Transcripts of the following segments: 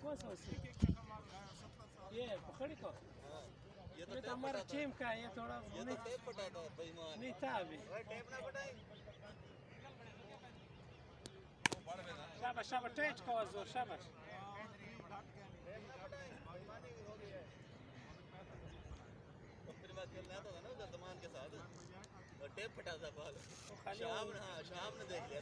कौन सा उससे ये पकड़ी को ये तो हमारा टीम का ये थोड़ा नहीं था अभी शाबाश शाबाश टेट को जोर शाबाश टेप फटा था बॉल शाम ने देख लिया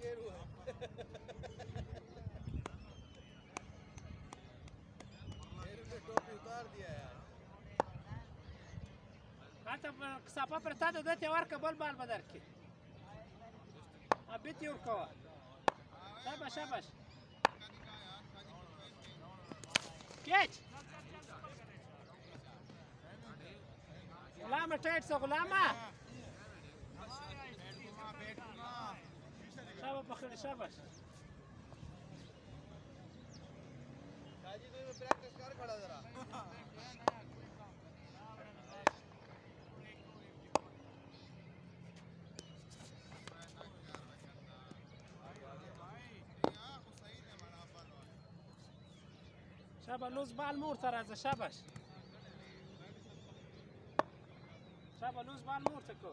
शेरू है शेरू ने टोपी उतार दिया यार हाथ सापा पर था तो देते और कबल बाल बदर के अभी त्यों को शाबाश शाबाश कैच गुलाम टाइट सो गुलामा शाबाश पकड़ शाबाश काजी तू में प्रैक्टिस कर खड़ा जरा शाबाश लूज बाल मोर तरह से शाबाश शाबाश लूज बाल मोर तको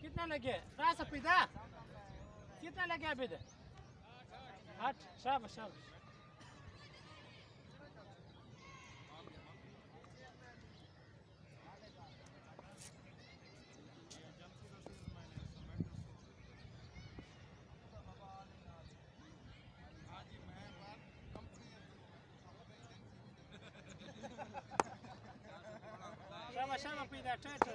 कितना लगे रास पिदा कितना लगे अभी हट शाबाश शाबाश शाबाश शाबाश पिदा टाइट है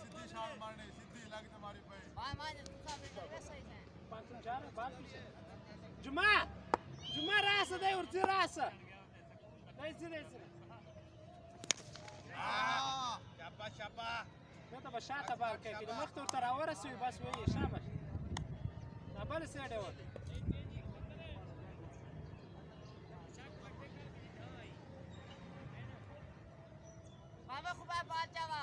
सिद्धि शाल मारने सिद्धि लग तुम्हारी पे पांचम जा रहा बाल पीछे जुमा जुमा रास दे उर्ती रास नहीं सिरे सिरे शाबा शाबा मैं तो बशाता बार के कि मख्त उतर और सही बस वही शाबाश ना बल से डे वो मामा खूब बात जावा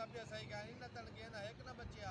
तबियत सही गानी न तन के ना है कि ना बच्चिया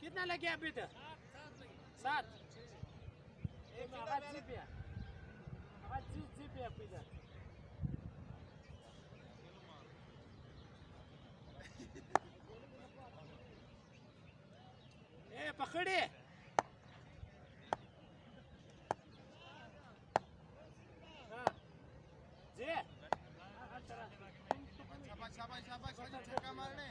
कितना लगे अभी तक 7 एक आवाज जीपिया पिदा ए पकड़े हां जे शाबाश छक्का मारने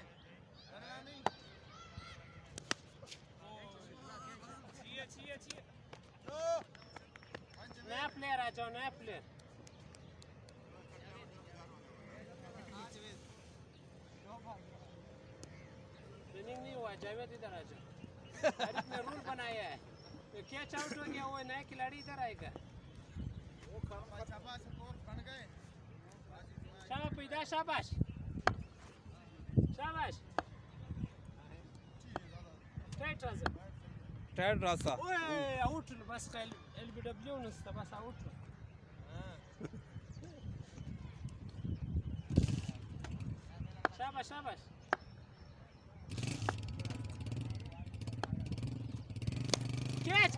नया प्लेयर आ जाओ नया प्लेयर ट्रेनिंग नहीं हुआ जावेद इधर आ जाओ आरिफ ने रूल बनाया है तो कैच आउट हो गया वो नया खिलाड़ी इधर आएगा शाबाश पैदा शाबाश टाइट रास्ता ओए आउट बस एलबीडब्ल्यू नसता बस आउट शाबाश कैच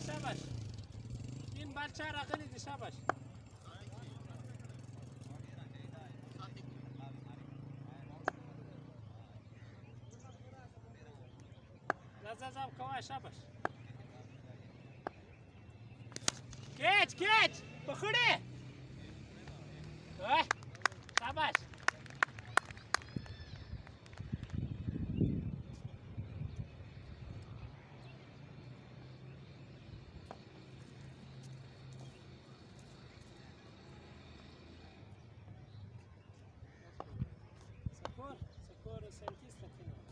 शाबाश 3 बार 4 राखनी थी शाबाश Zazam kava shabash. Catch! पकड़े. शाबाश. Socor cientista aquí no.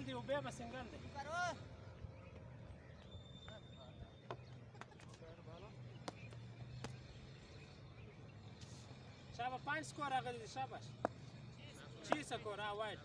Single दी उबे बस सिंगल दे करो शाबाश 5 स्कोर आ गई शाबाश 6 स्कोर आ वाइट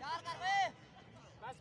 चार कर बे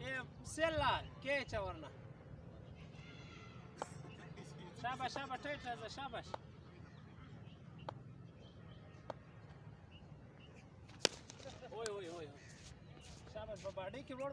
ये सेला कैच वरना शाबाश टाइट राजा शाबाश ओय शाबाश बाबाडी की रोड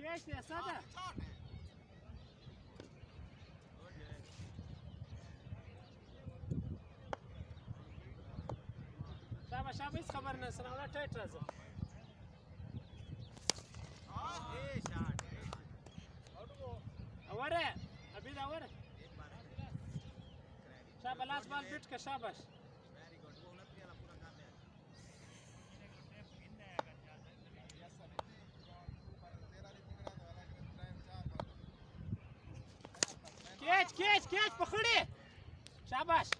कैसे सादा शाबाश खबर न सुनावला टाइट राजा अवरे अभी अवरे शाबाश लास्ट बॉल बिट का शाबाश कैच पकड़े शाबाश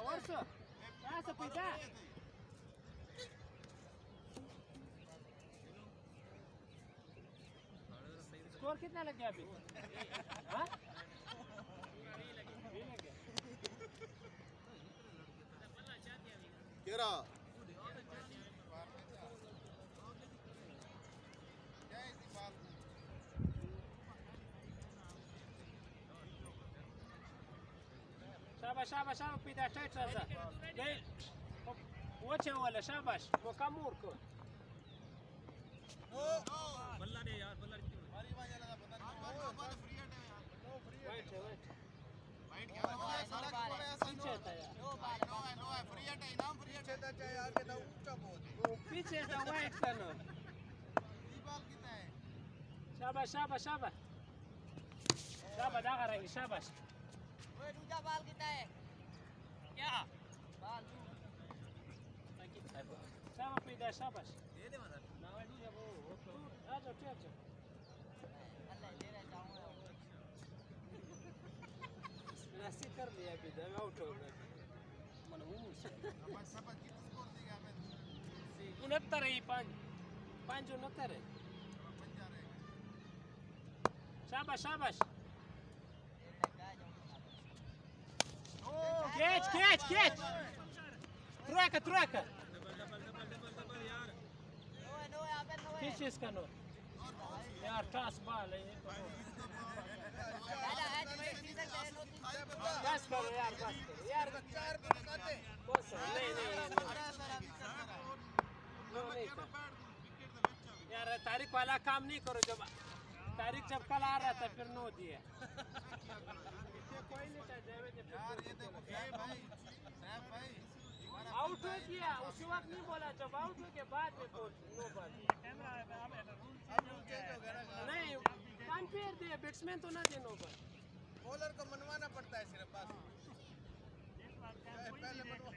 और सो ऐसा पैसा स्कोर कितना लग गया अभी हाँ केरा शाबाश पैदा टाइट राजा नहीं वचे वाला शाबाश वो कामूर को बल्ला ने यार बल्ला वाइट क्या हो गया सारा पीछे था यार नो है फ्री हट है इनाम फ्री हट है चाहे आगे ना ऊंचा बहुत वो पीछे था वाइट का नो ये बाल कितना है शाबाश दागा रहेंगे शाबाश ओए दूजा बाल कितना है क्या बाल शाबाश पैदा शाबाश दे दे मारा ना वो आ जाओ अल्लाह ले रहा जाऊंगा नसी कर लिया पैदा आउट हो गया मनहूस सब कितना स्कोर देगा हमें 69 है 5 69 है शाबाश कैच ट्रैक नो है अबे नो है किस चीज का नो यार टास बाल है ये तो दादा आज मैं सीजन है नो बस करो यार चार पे लगाते बस नहीं यार तारीख वाला काम नहीं करो जब तारीख जब कल आ रहा था फिर नो दिया कोई नहीं था जावेद यार ये देखो भाई आउट हो गया उसी वक्त नहीं बोला जब आउट हो के बाद में बोल नो बॉल नहीं अंपायर दे बैट्समैन तो ना दे नो बॉल बॉलर को मनवाना पड़ता है सिर्फ बस पहले मनवा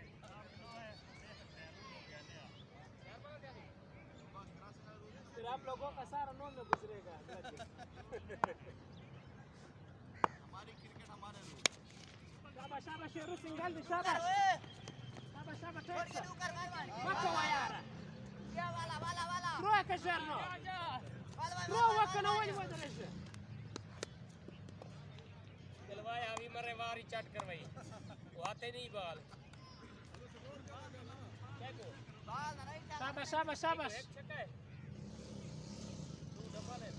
आप लोगों का सारा नौ में गुजरेगा हमारी क्रिकेट हमारे रूल शाबाश शाबाश शेरू सिंगल दी शाबाश शाबाश शाबाश छोड़ के ठीक तू कर मार मार मको यार क्या वाला वाला वाला थ्रो का शेरनो वाला थ्रो वकना वही वदरश चलवाई अभी मरे वारी चट करवाई वो आते नहीं बाल क्या को बाल नहीं चल शाबाश शाबाश शाबाश छक्का है तू डबल है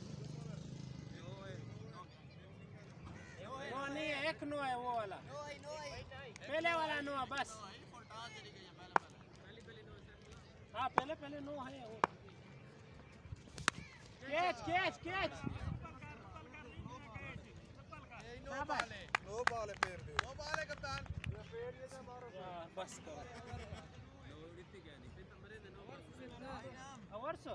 नो नहीं है एक नो है वो वाला नो है पहले वाला नो है बस फुलटान चली गई है पहले हाँ पहले पहले नो है वो catch catch catch no ball है फेर दे नो बॉल है कप्तान बस करो अवर्सो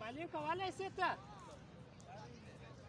Malinka wala sita.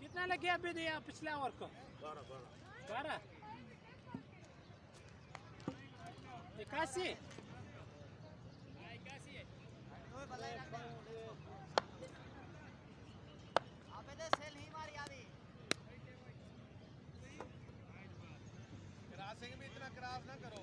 कितना लग गया अभी दिया पिछला ओवर को 12 81 अबे दे सेल ही मारी अभी क्रॉसिंग भी इतना क्रॉस ना करो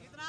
कितना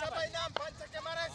Chapa inam pancha ke mares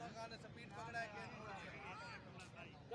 मगाने स्पीड पकड़ा है क्या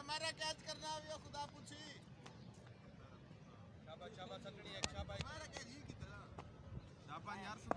हमारा कैच करना है खुदा पूछी शाबाश शाबाश चटनी एक शाबाश हमारा कैच ही की तरह शाबाश यार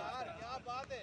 यार क्या बात है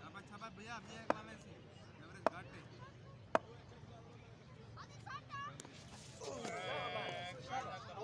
शाबाश शाबाश भैया भैया एक वाले से एवरेज घाट है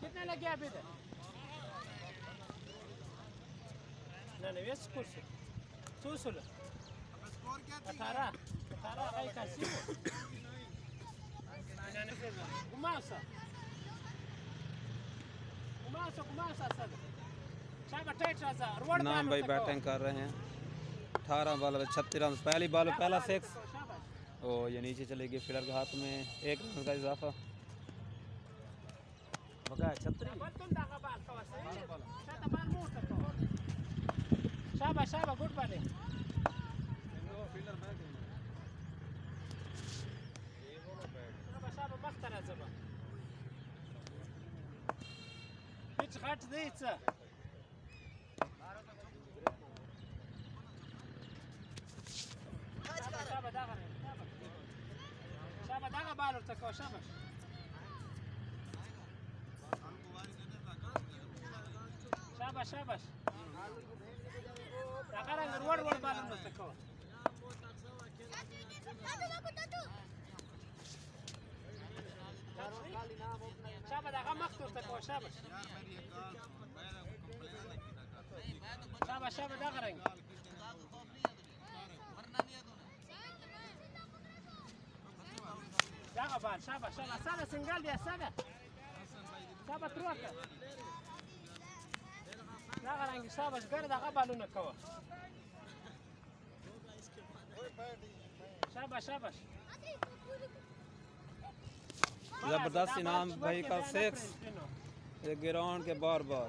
कितना लग गया अभी तक ना ना वेस्ट कुछ सुसुल अब स्कोर क्या थी 18 भाई का सी घुमाओ सा सर शाबाश टाइट राजा रोड नाम भाई बैटिंग कर रहे हैं 18 बॉल 36 रन पहली बॉल पहला 6 ओ ये नीचे चलेगी फील्डर के हाथ में 1 रन का इजाफा बका 36 बल तुम दागा बाल का वैसे शायद बाल मोड़ सकते हो शाबाश शाबाश गुड बॉलिंग शाबाश शाबाश मस्त राजा बा पिच घाट द्यायचं शाबाश दागा शाबाश दागा बॉलर तक शाबाश शाबाश शाबाश Sekarang keluar balon mesti kau. Siapa dah kamu maktur tak kau siapa? Siapa dah kereng? Jangan bal, siapa sana single dia sana. Siapa terus? Jangan lagi siapa sekarang dah balon kau. शाबाश शाबाश जबरदस्त इनाम भाई का 6 एक ground के बार बार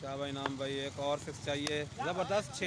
शाबाश इनाम भाई एक और 6 चाहिए जबरदस्त 6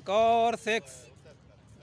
एक और 6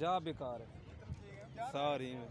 जा बेकार है सारी में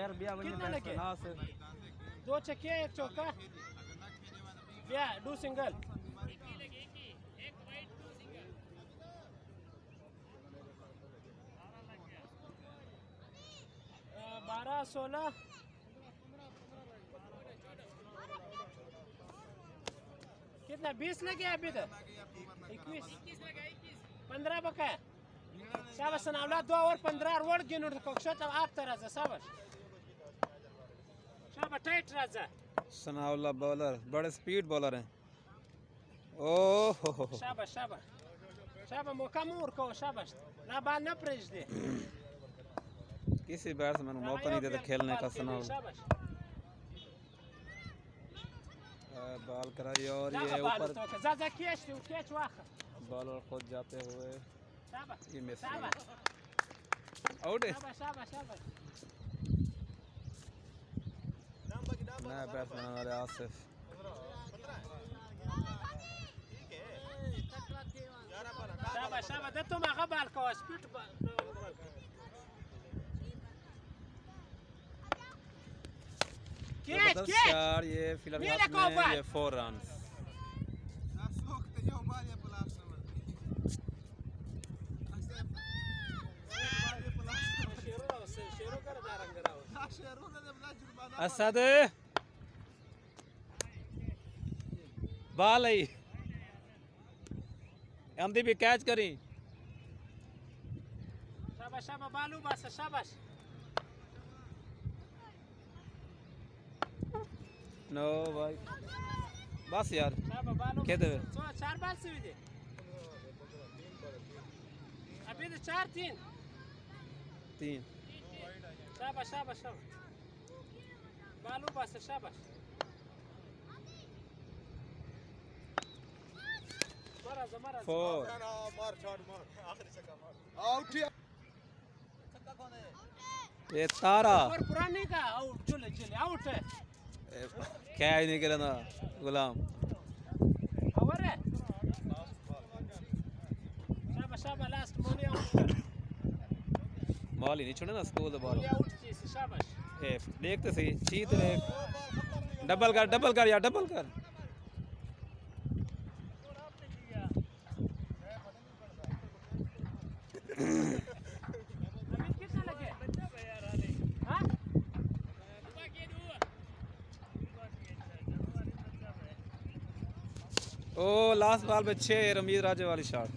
यार बिया कितना लगे? ना से दो चक्के एक चौका या डू सिंगल बारह 16 कितना 20 लगे अभी तक 21 15 बकाया शाबाश सनावला 2 और 15 रोड गिनूर कोक्षत आप तरह से शाबाश शाबाश टाइट राजा सनाउल्ला बॉलर बड़े स्पीड बॉलर हैं ओह शाबाश शाबाश शाबाश मौका मोर को शाबाश ना बाल न प्रेज दे किसी बैट्समैन को मौका नहीं देते खेलने का सनाउल्ला शाबाश बॉल कराई और जा ये बाल ऊपर तो जा जा कैच वाखा बॉलर खुद जाते हुए शाबाश ये मिस शाबाश आउट है शाबाश शाबाश शाबाश नया बैट्समैन वाले आसिफ शाबाश शाबाश दे तुम आगे बाल को स्पीड कैच जबरदस्त कैच चार ये फिलहाल Mira हाथ cómo में va. ये 4 रन असद बाल आई हमदी भी कैच करी शाबाश शाबाश बालू बस शाबाश नो भाई बस यार शाबाश बालू कहते हुए सो 4 बाल से दे अभी तो 4 3 शाबाश शाबाश शाबाश बालू बस शाबाश मरा 4 ये तारा और पुराने का आउट चले चले आउट है क्या ही नहीं करा ना गुलाम और है शाबाश शाबाश लास्ट मोनी आउट बॉल ही नहीं छोड़े ना स्कूल तो बॉल आउट चीज शाबाश ए देखते सही चीत रे डबल कर यार डबल कर अभी कितना लगे हां ओ लास्ट बॉल पे 6 रमीज राजे वाली शॉट